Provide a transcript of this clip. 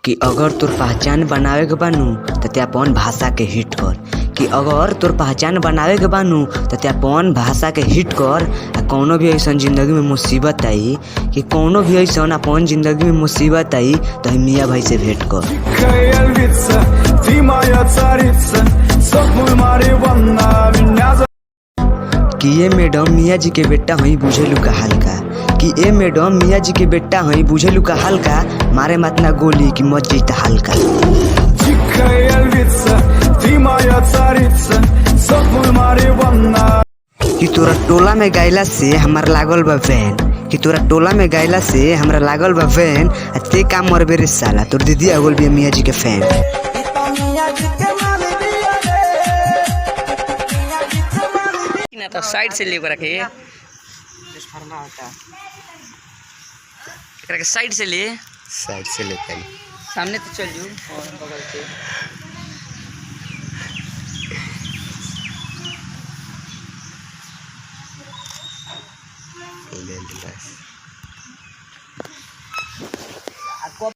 कि अगर तोर पहचान बनावे के बानू तो ते अपन भाषा के हिट कर। कि अगर तोर पहचान बनावे के बानू तो ते अपन भाषा के हिट कर। कौनो भी ऐसा जिंदगी में मुसीबत आई कि कौनो भी ऐसा अपन जिंदगी में मुसीबत आई तो मियाँ भाई से भेंट कर। कि ये मैडम मियाँ जी के बेटा हई बुझेलू का हल्का। कि ए मैडम मियाँ जी के बेटा हई बुझेलू का हल्का। मारे मत ना गोली कि मत जीता हल्का। कि तोरा टोला में गायला से हमार लागल बा वैन। कि तोरा टोला में गायला से हमरा लागल बा वैन। ते काम मरबे रे साला तोर दीदी अगल भी मियाँ जी के फैन। ना तो साइड से ले रखे साइड से ले लेते हैं सामने तो चल जू और बगल से